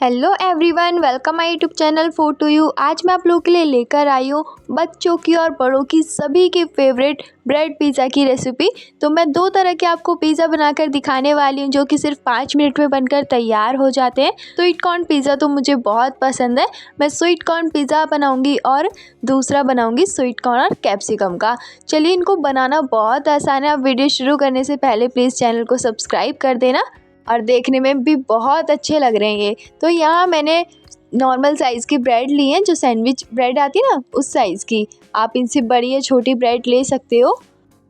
Hello everyone, welcome my YouTube channel food to you. आज मैं आप लोगों के लिए लेकर आई हूँ बच्चों की और बड़ों की सभी की फेवरेट ब्रेड पिज़्ज़ा की रेसिपी। तो मैं दो तरह के आपको पिज़्ज़ा बनाकर दिखाने वाली हूँ जो कि सिर्फ 5 मिनट में बनकर तैयार हो जाते हैं। स्वीट कॉर्न पिज़्ज़ा तो मुझे बहुत पसंद है। मैं स्वीट कॉर्न पिज़्ज़ा बनाऊँगी और दूसरा बनाऊँगी स्वीट कॉर्न और कैप्सिकम का। चलिए, इनको बनाना बहुत आसान है। आप वीडियो शुरू करने से पहले प्लीज़ चैनल को सब्सक्राइब कर देना और देखने में भी बहुत अच्छे लग रहे हैं ये। तो यहाँ मैंने नॉर्मल साइज़ की ब्रेड ली है, जो सैंडविच ब्रेड आती है ना, उस साइज़ की। आप इनसे बड़ी या छोटी ब्रेड ले सकते हो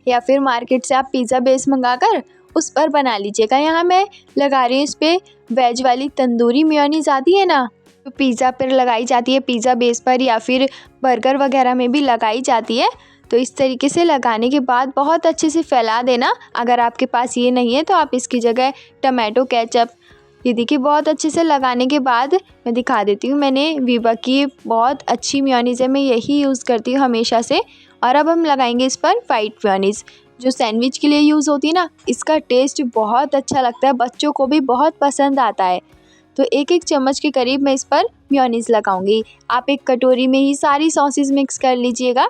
या फिर मार्केट से आप पिज़्ज़ा बेस मंगाकर उस पर बना लीजिएगा। यहाँ मैं लगा रही हूँ इस पर वेज वाली तंदूरी मेयोनीज़ आती है ना, तो पिज़्ज़ा पर लगाई जाती है, पिज़्ज़ा बेस पर या फिर बर्गर वगैरह में भी लगाई जाती है। तो इस तरीके से लगाने के बाद बहुत अच्छे से फैला देना। अगर आपके पास ये नहीं है तो आप इसकी जगह टमाटो केचप, ये देखिए, बहुत अच्छे से लगाने के बाद मैं दिखा देती हूँ। मैंने वीबा की बहुत अच्छी मेयोनीज़ है, मैं यही यूज़ करती हूँ हमेशा से। और अब हम लगाएंगे इस पर वाइट मेयोनीज़, जो सैंडविच के लिए यूज़ होती है ना। इसका टेस्ट बहुत अच्छा लगता है, बच्चों को भी बहुत पसंद आता है। तो एक एक चम्मच के करीब मैं इस पर मेयोनीज़ लगाऊंगी। आप एक कटोरी में ही सारी सॉसेस मिक्स कर लीजिएगा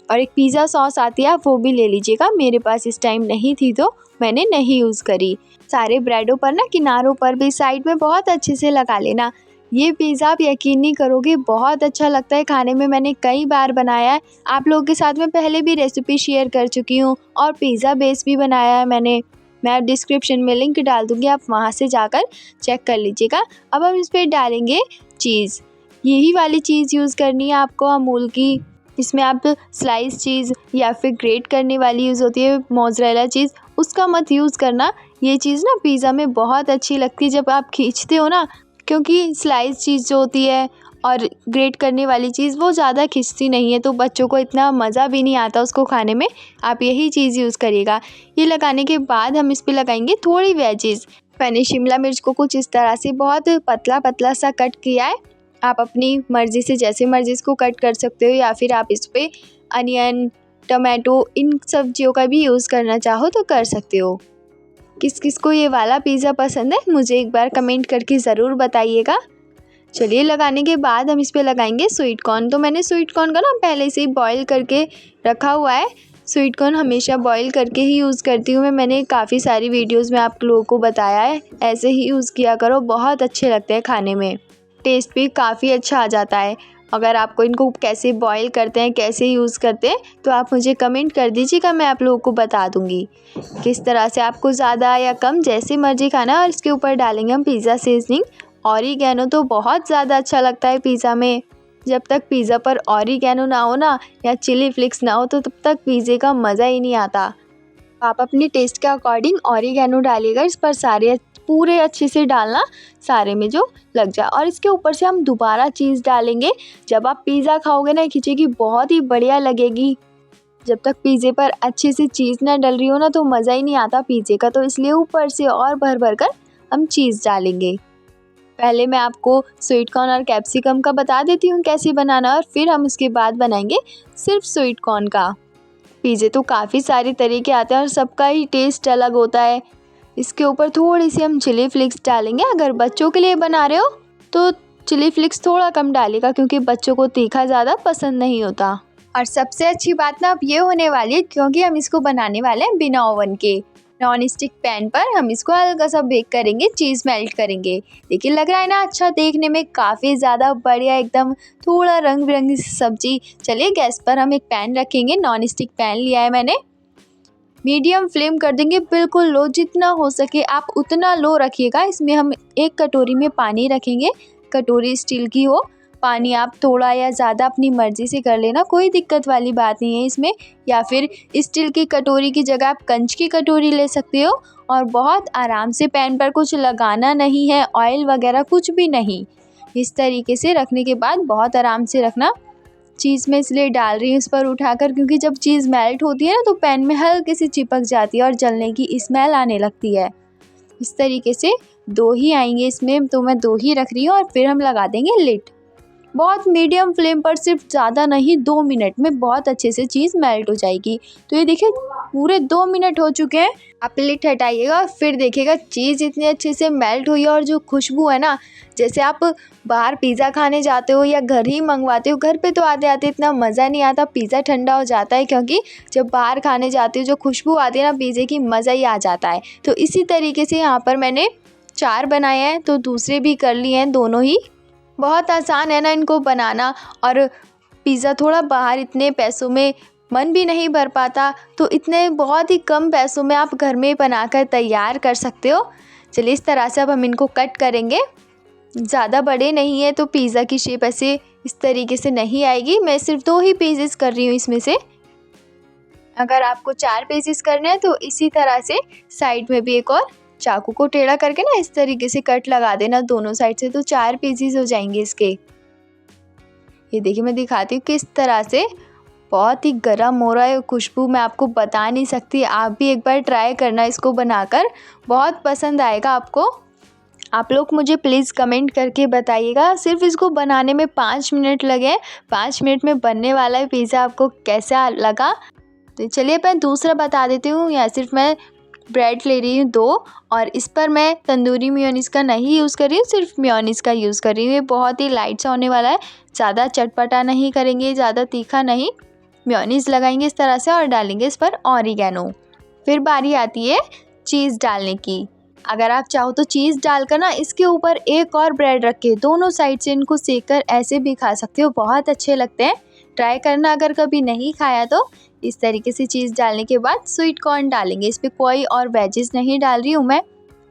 और एक पिज़्ज़ा सॉस आती है, आप वो भी ले लीजिएगा। मेरे पास इस टाइम नहीं थी तो मैंने नहीं यूज़ करी। सारे ब्रेडों पर ना, किनारों पर भी साइड में बहुत अच्छे से लगा लेना। ये पिज़्ज़ा आप यकीन नहीं करोगे, बहुत अच्छा लगता है खाने में। मैंने कई बार बनाया है, आप लोगों के साथ में पहले भी रेसिपी शेयर कर चुकी हूँ और पिज़्ज़ा बेस भी बनाया है मैंने। मैं डिस्क्रिप्शन में लिंक डाल दूँगी, आप वहाँ से जाकर चेक कर लीजिएगा। अब हम इस पर डालेंगे चीज़। यही वाली चीज़ यूज़ करनी है आपको, अमूल की। इसमें आप स्लाइस चीज़ या फिर ग्रेट करने वाली यूज़ होती है मोज़रेला चीज़, उसका मत यूज़ करना। ये चीज़ ना पिज़्ज़ा में बहुत अच्छी लगती है जब आप खींचते हो ना, क्योंकि स्लाइस चीज़ जो होती है और ग्रेट करने वाली चीज़ वो ज़्यादा खिंचती नहीं है, तो बच्चों को इतना मज़ा भी नहीं आता उसको खाने में। आप यही चीज़ यूज़ करिएगा। ये लगाने के बाद हम इस पर लगाएंगे थोड़ी वेजीज़। मैंने शिमला मिर्च को कुछ इस तरह से बहुत पतला पतला सा कट किया है। आप अपनी मर्ज़ी से जैसे मर्ज़ी इसको कट कर सकते हो, या फिर आप इस पर अनियन, टमाटो, इन सब्जियों का भी यूज़ करना चाहो तो कर सकते हो। किस किस को ये वाला पिज़्ज़ा पसंद है, मुझे एक बार कमेंट करके ज़रूर बताइएगा। चलिए, लगाने के बाद हम इस पे लगाएंगे स्वीट कॉर्न। तो मैंने स्वीट कॉर्न का ना पहले से ही बॉईल करके रखा हुआ है। स्वीट कॉर्न हमेशा बॉईल करके ही यूज़ करती हूँ मैं। मैंने काफ़ी सारी वीडियोस में आप लोगों को बताया है, ऐसे ही यूज़ किया करो, बहुत अच्छे लगते हैं खाने में, टेस्ट भी काफ़ी अच्छा आ जाता है। अगर आपको इनको कैसे बॉईल करते हैं, कैसे यूज़ करते हैं, तो आप मुझे कमेंट कर दीजिएगा, मैं आप लोगों को बता दूँगी किस तरह से आपको ज़्यादा या कम जैसे मर्ज़ी खाना। और इसके ऊपर डालेंगे हम पिज़्ज़ा सीजनिंग। ऑरिगैनो तो बहुत ज़्यादा अच्छा लगता है पिज़्ज़ा में। जब तक पिज़्ज़ा पर ऑरिगैनो ना हो ना, या चिली फ्लेक्स ना हो, तो तब तक पिज़्ज़े का मज़ा ही नहीं आता। आप अपने टेस्ट के अकॉर्डिंग ऑरिगैनो डालिएगा इस पर, सारे पूरे अच्छे से डालना, सारे में जो लग जाए। और इसके ऊपर से हम दोबारा चीज़ डालेंगे। जब आप पिज़्ज़ा खाओगे ना, खिंचेगी बहुत ही बढ़िया लगेगी। जब तक पिज़्ज़े पर अच्छे से चीज़ ना डल रही हो ना, तो मज़ा ही नहीं आता पिज़्ज़े का। तो इसलिए ऊपर से और भर भर कर हम चीज़ डालेंगे। पहले मैं आपको स्वीट कॉर्न और कैप्सिकम का बता देती हूँ कैसे बनाना, और फिर हम उसके बाद बनाएंगे सिर्फ स्वीट कॉर्न का। पिज़्ज़े तो काफ़ी सारे तरीके आते हैं और सबका ही टेस्ट अलग होता है। इसके ऊपर थोड़ी सी हम चिली फ्लेक्स डालेंगे। अगर बच्चों के लिए बना रहे हो तो चिली फ्लेक्स थोड़ा कम डालेगा, क्योंकि बच्चों को तीखा ज़्यादा पसंद नहीं होता। और सबसे अच्छी बात ना अब ये होने वाली है, क्योंकि हम इसको बनाने वाले हैं बिना ओवन के, नॉन स्टिक पैन पर हम इसको हल्का सा बेक करेंगे, चीज़ मेल्ट करेंगे। देखिए, लग रहा है ना अच्छा, देखने में काफ़ी ज़्यादा बढ़िया, एकदम थोड़ा रंग बिरंगी सब्जी। चलिए, गैस पर हम एक पैन रखेंगे, नॉन स्टिक पैन लिया है मैंने। मीडियम फ्लेम कर देंगे, बिल्कुल लो, जितना हो सके आप उतना लो रखिएगा। इसमें हम एक कटोरी में पानी रखेंगे, कटोरी स्टील की हो। पानी आप थोड़ा या ज़्यादा अपनी मर्ज़ी से कर लेना, कोई दिक्कत वाली बात नहीं है इसमें। या फिर स्टील की कटोरी की जगह आप कंच की कटोरी ले सकते हो। और बहुत आराम से, पैन पर कुछ लगाना नहीं है, ऑयल वगैरह कुछ भी नहीं। इस तरीके से रखने के बाद बहुत आराम से रखना। चीज़ मैं इसलिए डाल रही हूँ इस पर उठाकर, क्योंकि जब चीज़ मेल्ट होती है ना, तो पैन में हल्की सी चिपक जाती है और जलने की स्मेल आने लगती है। इस तरीके से 2 ही आएंगे इसमें, तो मैं 2 ही रख रही हूँ। और फिर हम लगा देंगे लिड। बहुत मीडियम फ्लेम पर, सिर्फ ज़्यादा नहीं 2 मिनट में बहुत अच्छे से चीज़ मेल्ट हो जाएगी। तो ये देखिए पूरे 2 मिनट हो चुके हैं। आप प्लेट हटाइएगा, फिर देखिएगा चीज़ इतने अच्छे से मेल्ट हुई है और जो खुशबू है ना, जैसे आप बाहर पिज़्ज़ा खाने जाते हो या घर ही मंगवाते हो। घर पे तो आते आते इतना मज़ा नहीं आता, पिज़्ज़ा ठंडा हो जाता है, क्योंकि जब बाहर खाने जाते हो जो खुशबू आती है ना पिज़्ज़े की, मज़ा ही आ जाता है। तो इसी तरीके से यहाँ पर मैंने 4 बनाए हैं, तो दूसरे भी कर लिए हैं दोनों ही। बहुत आसान है ना इनको बनाना, और पिज़्ज़ा थोड़ा बाहर इतने पैसों में मन भी नहीं भर पाता, तो इतने बहुत ही कम पैसों में आप घर में बनाकर तैयार कर सकते हो। चलिए इस तरह से अब हम इनको कट करेंगे। ज़्यादा बड़े नहीं है तो पिज़्ज़ा की शेप ऐसे इस तरीके से नहीं आएगी। मैं सिर्फ 2 ही पीसेस कर रही हूँ इसमें से। अगर आपको 4 पीसेस करने हैं तो इसी तरह से साइड में भी एक और चाकू को टेढ़ा करके ना इस तरीके से कट लगा देना दोनों साइड से, तो 4 पीसेस हो जाएंगे इसके। ये देखिए मैं दिखाती हूँ किस तरह से बहुत ही गर्म हो रहा है। खुशबू मैं आपको बता नहीं सकती, आप भी एक बार ट्राई करना इसको बनाकर, बहुत पसंद आएगा आपको। आप लोग मुझे प्लीज़ कमेंट करके बताइएगा। सिर्फ इसको बनाने में 5 मिनट लगे, 5 मिनट में बनने वाला है पिज़्ज़ा, आपको कैसा लगा। तो चलिए मैं दूसरा बता देती हूँ। यहाँ सिर्फ मैं ब्रेड ले रही हूँ 2, और इस पर मैं तंदूरी मेयोनीज़ का नहीं यूज़ कर रही हूँ, सिर्फ मेयोनीज़ का यूज़ कर रही हूँ। ये बहुत ही लाइट सा होने वाला है, ज़्यादा चटपटा नहीं करेंगे, ज़्यादा तीखा नहीं। मेयोनीज़ लगाएंगे इस तरह से और डालेंगे इस पर ऑरिगेनो। फिर बारी आती है चीज़ डालने की। अगर आप चाहो तो चीज़ डालकर ना इसके ऊपर एक और ब्रेड रख के दोनों साइड से इनको सेक कर ऐसे भी खा सकते हो, बहुत अच्छे लगते हैं। ट्राई करना अगर कभी नहीं खाया तो। इस तरीके से चीज़ डालने के बाद स्वीट कॉर्न डालेंगे। इस पर कोई और वेजेस नहीं डाल रही हूँ मैं,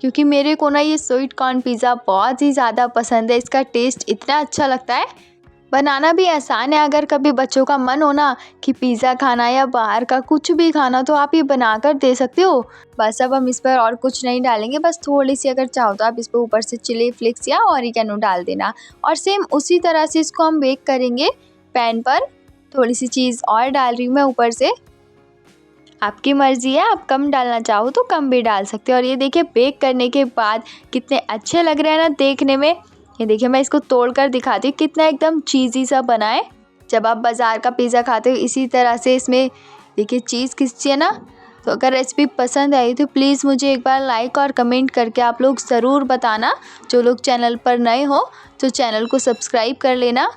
क्योंकि मेरे को ना ये स्वीट कॉर्न पिज़्ज़ा बहुत ही ज़्यादा पसंद है। इसका टेस्ट इतना अच्छा लगता है, बनाना भी आसान है। अगर कभी बच्चों का मन हो ना कि पिज़्ज़ा खाना या बाहर का कुछ भी खाना, तो आप ये बनाकर दे सकते हो। बस अब हम इस पर और कुछ नहीं डालेंगे, बस थोड़ी सी अगर चाहो तो आप इस पर ऊपर से चिली फ्लेक्स या ऑरिगेनो डाल देना। और सेम उसी तरह से इसको हम बेक करेंगे पैन पर। थोड़ी सी चीज़ और डाल रही हूँ मैं ऊपर से, आपकी मर्ज़ी है, आप कम डालना चाहो तो कम भी डाल सकते हो। और ये देखिए बेक करने के बाद कितने अच्छे लग रहे हैं ना देखने में। ये देखिए मैं इसको तोड़कर दिखाती हूँ, कितना एकदम चीज़ी सा बना है। जब आप बाज़ार का पिज़्ज़ा खाते हो इसी तरह से इसमें देखिए चीज़ खिंचती है ना। तो अगर रेसिपी पसंद आई तो प्लीज़ मुझे एक बार लाइक और कमेंट करके आप लोग ज़रूर बताना। जो लोग चैनल पर नए हो तो चैनल को सब्सक्राइब कर लेना।